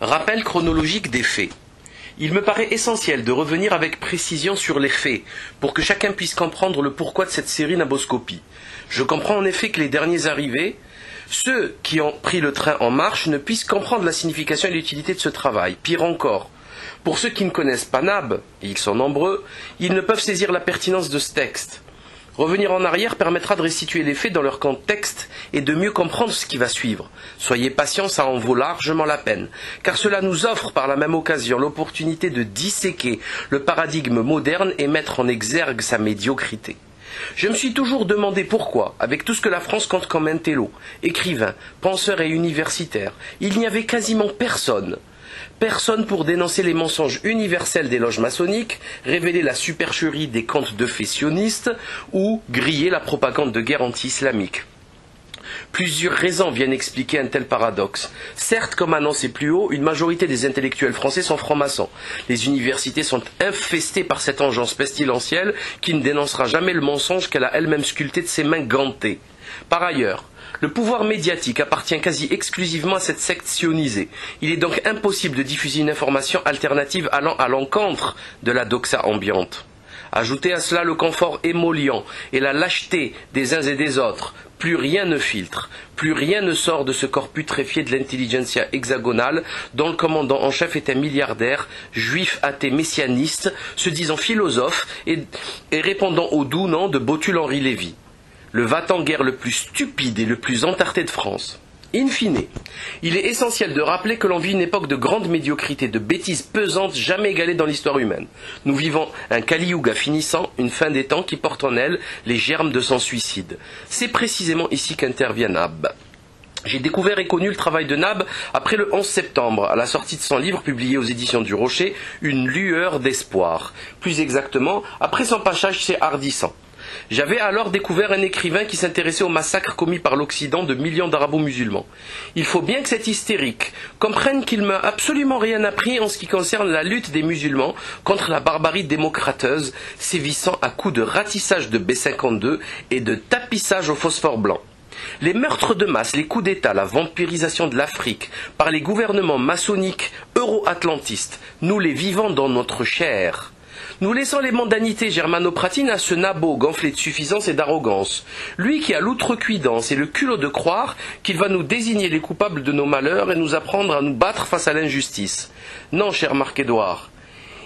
Rappel chronologique des faits. Il me paraît essentiel de revenir avec précision sur les faits, pour que chacun puisse comprendre le pourquoi de cette série Naboscopie. Je comprends en effet que les derniers arrivés, ceux qui ont pris le train en marche, ne puissent comprendre la signification et l'utilité de ce travail. Pire encore, pour ceux qui ne connaissent pas Nab, et ils sont nombreux, ils ne peuvent saisir la pertinence de ce texte. Revenir en arrière permettra de restituer les faits dans leur contexte et de mieux comprendre ce qui va suivre. Soyez patients, ça en vaut largement la peine, car cela nous offre par la même occasion l'opportunité de disséquer le paradigme moderne et mettre en exergue sa médiocrité. Je me suis toujours demandé pourquoi, avec tout ce que la France compte comme intello, écrivain, penseur et universitaire, il n'y avait quasiment personne. Personne pour dénoncer les mensonges universels des loges maçonniques, révéler la supercherie des contes de faits sionistes ou griller la propagande de guerre anti-islamique. Plusieurs raisons viennent expliquer un tel paradoxe. Certes, comme annoncé plus haut, une majorité des intellectuels français sont francs-maçons. Les universités sont infestées par cette engeance pestilentielle qui ne dénoncera jamais le mensonge qu'elle a elle-même sculpté de ses mains gantées. Par ailleurs, le pouvoir médiatique appartient quasi exclusivement à cette secte sionisée. Il est donc impossible de diffuser une information alternative allant à l'encontre de la doxa ambiante. Ajoutez à cela le confort émollient et la lâcheté des uns et des autres. Plus rien ne filtre, plus rien ne sort de ce corps putréfié de l'intelligentsia hexagonale dont le commandant en chef est un milliardaire, juif athée messianiste, se disant philosophe et répondant au doux nom de Botul-Henri Lévy. Le va-t-en-guerre le plus stupide et le plus entarté de France. In fine, il est essentiel de rappeler que l'on vit une époque de grande médiocrité, de bêtises pesantes jamais égalées dans l'histoire humaine. Nous vivons un Kali-Yuga finissant, une fin des temps qui porte en elle les germes de son suicide. C'est précisément ici qu'intervient Nab. J'ai découvert et connu le travail de Nab après le 11 septembre, à la sortie de son livre publié aux éditions du Rocher, Une lueur d'espoir. Plus exactement, après son passage chez Ardisson. J'avais alors découvert un écrivain qui s'intéressait au massacre commis par l'Occident de millions d'arabo-musulmans. Il faut bien que cet hystérique comprenne qu'il ne m'a absolument rien appris en ce qui concerne la lutte des musulmans contre la barbarie démocrateuse, sévissant à coups de ratissage de B-52 et de tapissage au phosphore blanc. Les meurtres de masse, les coups d'État, la vampirisation de l'Afrique par les gouvernements maçonniques euro-atlantistes, nous les vivons dans notre chair. Nous laissons les mondanités germanopratines à ce nabot gonflé de suffisance et d'arrogance. Lui qui a l'outrecuidance et le culot de croire qu'il va nous désigner les coupables de nos malheurs et nous apprendre à nous battre face à l'injustice. Non, cher Marc-Édouard.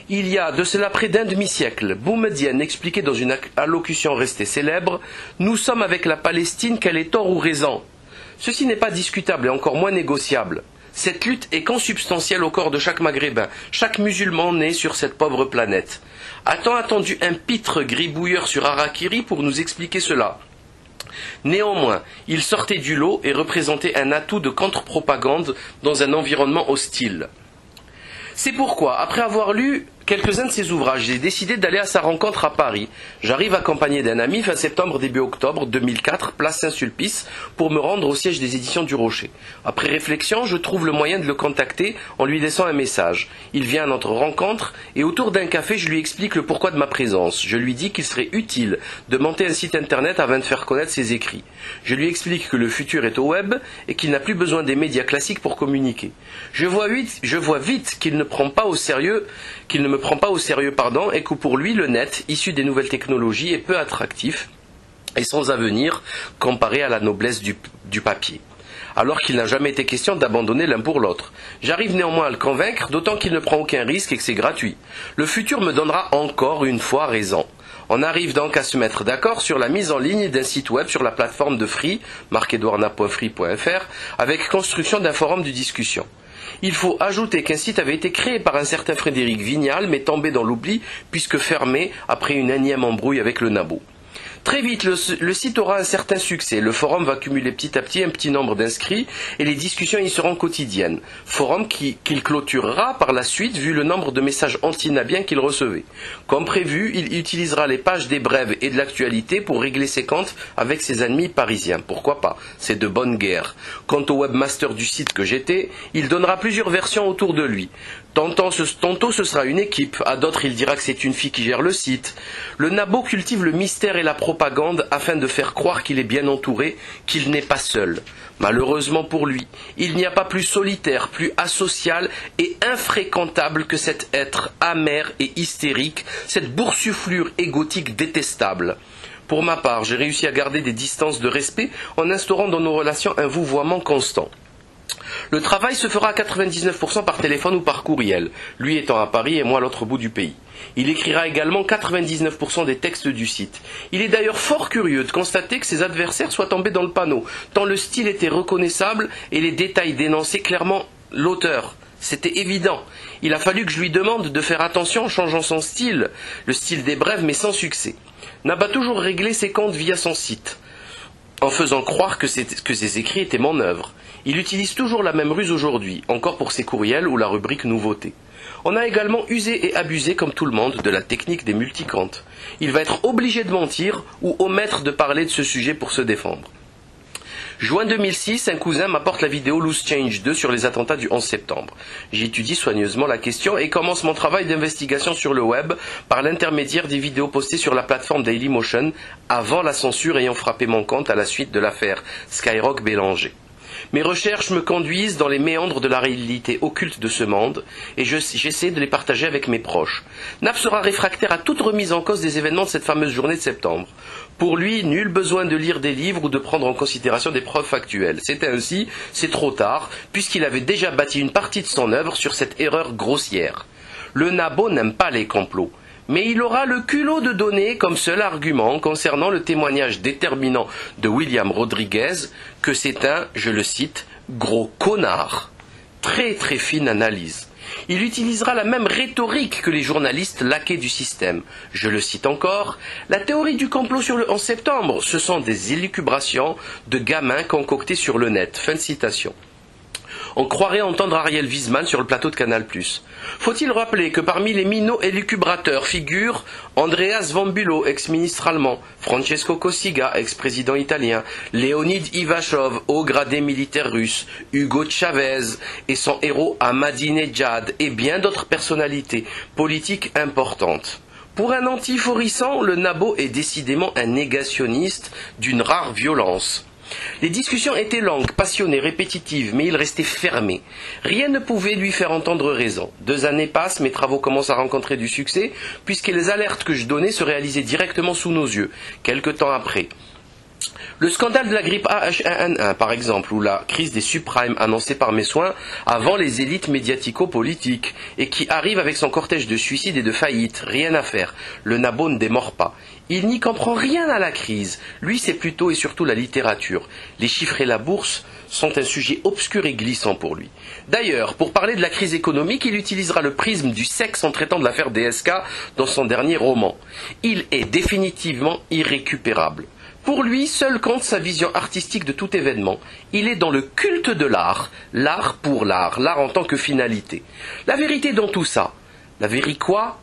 Il y a de cela près d'un demi-siècle, Boumedienne expliquait dans une allocution restée célèbre « Nous sommes avec la Palestine, qu'elle ait tort ou raison ». Ceci n'est pas discutable et encore moins négociable. Cette lutte est consubstantielle au corps de chaque maghrébin, chaque musulman né sur cette pauvre planète. A-t-on attendu un pitre gribouilleur sur Harakiri pour nous expliquer cela ? Néanmoins, il sortait du lot et représentait un atout de contre-propagande dans un environnement hostile. C'est pourquoi, après avoir lu quelques-uns de ses ouvrages, j'ai décidé d'aller à sa rencontre à Paris. J'arrive accompagné d'un ami fin septembre, début octobre 2004, place Saint-Sulpice, pour me rendre au siège des éditions du Rocher. Après réflexion, je trouve le moyen de le contacter en lui laissant un message. Il vient à notre rencontre et autour d'un café, je lui explique le pourquoi de ma présence. Je lui dis qu'il serait utile de monter un site internet afin de faire connaître ses écrits. Je lui explique que le futur est au web et qu'il n'a plus besoin des médias classiques pour communiquer. Je vois vite qu'il ne me prend pas au sérieux, et que pour lui, le net, issu des nouvelles technologies, est peu attractif et sans avenir comparé à la noblesse du papier. Alors qu'il n'a jamais été question d'abandonner l'un pour l'autre. J'arrive néanmoins à le convaincre, d'autant qu'il ne prend aucun risque et que c'est gratuit. Le futur me donnera encore une fois raison. On arrive donc à se mettre d'accord sur la mise en ligne d'un site web sur la plateforme de Free, marc-edouardnap.free.fr, avec construction d'un forum de discussion. Il faut ajouter qu'un site avait été créé par un certain Frédéric Vignal, mais tombé dans l'oubli, puisque fermé après une énième embrouille avec le nabot. Très vite, le site aura un certain succès. Le forum va cumuler petit à petit un petit nombre d'inscrits et les discussions y seront quotidiennes. Forum qu'il clôturera par la suite vu le nombre de messages anti-nabiens qu'il recevait. Comme prévu, il utilisera les pages des brèves et de l'actualité pour régler ses comptes avec ses ennemis parisiens. Pourquoi pas? C'est de bonne guerre. Quant au webmaster du site que j'étais, il donnera plusieurs versions autour de lui. Tantôt ce sera une équipe, à d'autres il dira que c'est une fille qui gère le site. Le nabot cultive le mystère et la propagande afin de faire croire qu'il est bien entouré, qu'il n'est pas seul. Malheureusement pour lui, il n'y a pas plus solitaire, plus asocial et infréquentable que cet être amer et hystérique, cette boursouflure égotique détestable. Pour ma part, j'ai réussi à garder des distances de respect en instaurant dans nos relations un vouvoiement constant. Le travail se fera à 99% par téléphone ou par courriel, lui étant à Paris et moi à l'autre bout du pays. Il écrira également 99% des textes du site. Il est d'ailleurs fort curieux de constater que ses adversaires soient tombés dans le panneau, tant le style était reconnaissable et les détails dénonçaient clairement l'auteur. C'était évident. Il a fallu que je lui demande de faire attention en changeant son style, le style des brèves mais sans succès. Nab a toujours réglé ses comptes via son site, en faisant croire que ses écrits étaient mon œuvre. Il utilise toujours la même ruse aujourd'hui, encore pour ses courriels ou la rubrique nouveautés. On a également usé et abusé, comme tout le monde, de la technique des multicantes. Il va être obligé de mentir ou omettre de parler de ce sujet pour se défendre. Juin 2006, un cousin m'apporte la vidéo Loose Change 2 sur les attentats du 11 septembre. J'étudie soigneusement la question et commence mon travail d'investigation sur le web par l'intermédiaire des vidéos postées sur la plateforme Dailymotion avant la censure ayant frappé mon compte à la suite de l'affaire Skyrock Bélanger. Mes recherches me conduisent dans les méandres de la réalité occulte de ce monde et j'essaie de les partager avec mes proches. Nab sera réfractaire à toute remise en cause des événements de cette fameuse journée de septembre. Pour lui, nul besoin de lire des livres ou de prendre en considération des preuves factuelles. C'est ainsi, c'est trop tard, puisqu'il avait déjà bâti une partie de son œuvre sur cette erreur grossière. Le Nabo n'aime pas les complots. Mais il aura le culot de donner comme seul argument concernant le témoignage déterminant de William Rodriguez que c'est un, je le cite, gros connard. Très très fine analyse. Il utilisera la même rhétorique que les journalistes laqués du système. Je le cite encore, la théorie du complot sur le 11 septembre, ce sont des élucubrations de gamins concoctés sur le net. Fin de citation. On croirait entendre Ariel Wiesman sur le plateau de Canal+. Faut-il rappeler que parmi les mino-élucubrateurs figurent Andreas von Bülow, ex-ministre allemand, Francesco Cossiga, ex-président italien, Leonid Ivashov, haut gradé militaire russe, Hugo Chavez et son héros Ahmadinejad et bien d'autres personnalités politiques importantes. Pour un anti-forissant, le Nabo est décidément un négationniste d'une rare violence. Les discussions étaient longues, passionnées, répétitives, mais il restait fermé. Rien ne pouvait lui faire entendre raison. 2 années passent, mes travaux commencent à rencontrer du succès, puisque les alertes que je donnais se réalisaient directement sous nos yeux, quelque temps après. Le scandale de la grippe H1N1, par exemple, ou la crise des subprimes annoncée par mes soins avant les élites médiatico-politiques, et qui arrive avec son cortège de suicides et de faillites, rien à faire. Le Nabo ne démord pas. Il n'y comprend rien à la crise. Lui, c'est plutôt et surtout la littérature. Les chiffres et la bourse sont un sujet obscur et glissant pour lui. D'ailleurs, pour parler de la crise économique, il utilisera le prisme du sexe en traitant de l'affaire DSK dans son dernier roman. Il est définitivement irrécupérable. Pour lui, seul compte sa vision artistique de tout événement. Il est dans le culte de l'art, l'art pour l'art, l'art en tant que finalité. La vérité dans tout ça, la vérité quoi ?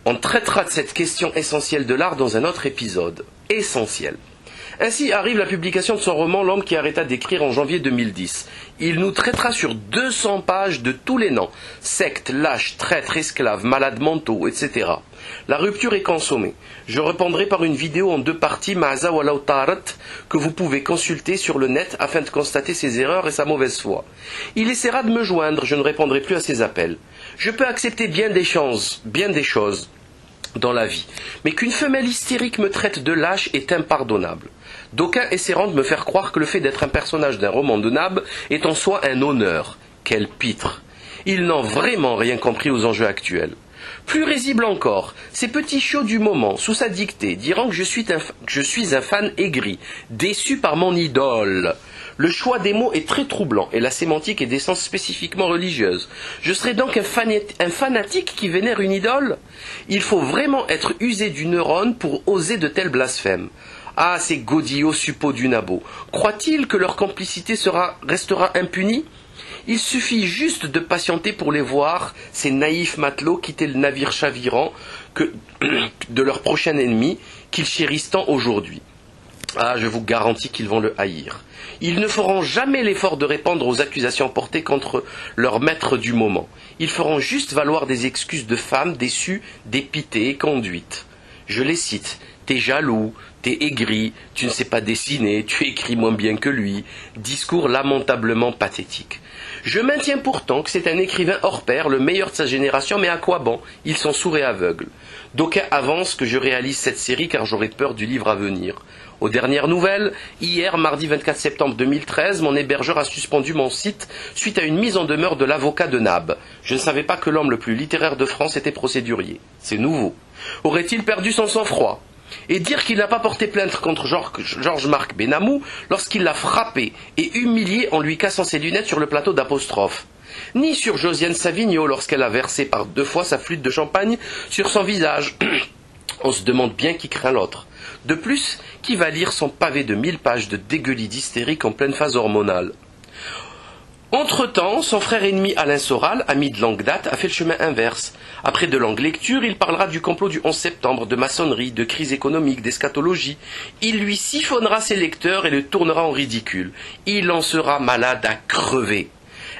On traitera de cette question essentielle de l'art dans un autre épisode. Essentiel. Ainsi arrive la publication de son roman L'homme qui arrêta d'écrire en janvier 2010. Il nous traitera sur 200 pages de tous les noms, sectes, lâches, traîtres, esclaves, malades mentaux, etc. La rupture est consommée. Je répondrai par une vidéo en 2 parties, Ma'aza wa law tarat, que vous pouvez consulter sur le net afin de constater ses erreurs et sa mauvaise foi. Il essaiera de me joindre, je ne répondrai plus à ses appels. Je peux accepter bien des choses dans la vie, mais qu'une femelle hystérique me traite de lâche est impardonnable. D'aucuns essaieront de me faire croire que le fait d'être un personnage d'un roman de Nab est en soi un honneur. Quel pitre! Ils n'ont vraiment rien compris aux enjeux actuels. Plus risible encore, ces petits chiots du moment, sous sa dictée, diront que je suis un fan aigri, déçu par mon idole. Le choix des mots est très troublant et la sémantique est d'essence spécifiquement religieuse. Je serais donc un fanatique qui vénère une idole ? Il faut vraiment être usé du neurone pour oser de tels blasphèmes. Ah, ces godillots suppôts du Nabo. Croient-ils que leur complicité restera impunie ? Il suffit juste de patienter pour les voir, ces naïfs matelots, quitter le navire chavirant de leur prochain ennemi, qu'ils chérissent tant aujourd'hui. Ah, je vous garantis qu'ils vont le haïr. Ils ne feront jamais l'effort de répondre aux accusations portées contre leur maître du moment. Ils feront juste valoir des excuses de femmes déçues, dépitées et conduites. Je les cite. T'es jaloux, T'es aigri, tu ne sais pas dessiner, tu écris moins bien que lui. Discours lamentablement pathétique. Je maintiens pourtant que c'est un écrivain hors pair, le meilleur de sa génération, mais à quoi bon? Ils sont sourds et aveugles. D'aucuns avancent que je réalise cette série car j'aurais peur du livre à venir. Aux dernières nouvelles, hier, mardi 24 septembre 2013, mon hébergeur a suspendu mon site suite à une mise en demeure de l'avocat de Nab. Je ne savais pas que l'homme le plus littéraire de France était procédurier. C'est nouveau. Aurait-il perdu son sang-froid? Et dire qu'il n'a pas porté plainte contre Georges-Marc Benamou lorsqu'il l'a frappé et humilié en lui cassant ses lunettes sur le plateau d'Apostrophe. Ni sur Josiane Savigno lorsqu'elle a versé par 2 fois sa flûte de champagne sur son visage. On se demande bien qui craint l'autre. De plus, qui va lire son pavé de 1000 pages de dégueulis d'hystérique en pleine phase hormonale? Entre-temps, son frère ennemi Alain Soral, ami de longue date, a fait le chemin inverse. Après de longues lectures, il parlera du complot du 11 septembre, de maçonnerie, de crise économique, d'eschatologie. Il lui siphonnera ses lecteurs et le tournera en ridicule. Il en sera malade à crever.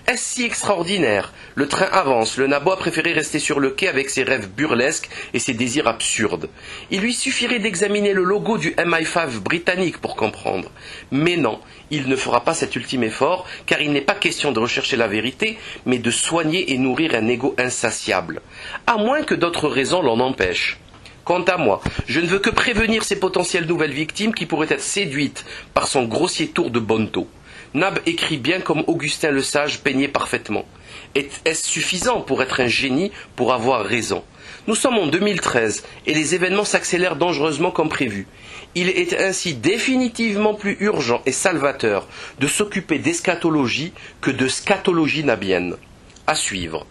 Est-ce si extraordinaire? Le train avance, le nabo a préféré rester sur le quai avec ses rêves burlesques et ses désirs absurdes. Il lui suffirait d'examiner le logo du MI5 britannique pour comprendre. Mais non, il ne fera pas cet ultime effort, car il n'est pas question de rechercher la vérité, mais de soigner et nourrir un ego insatiable. À moins que d'autres raisons l'en empêchent. Quant à moi, je ne veux que prévenir ces potentielles nouvelles victimes qui pourraient être séduites par son grossier tour de bonneteau. Nab écrit bien comme Augustin le Sage peignait parfaitement. Est-ce suffisant pour être un génie pour avoir raison? Nous sommes en 2013 et les événements s'accélèrent dangereusement comme prévu. Il est ainsi définitivement plus urgent et salvateur de s'occuper d'eschatologie que de scatologie nabienne. À suivre.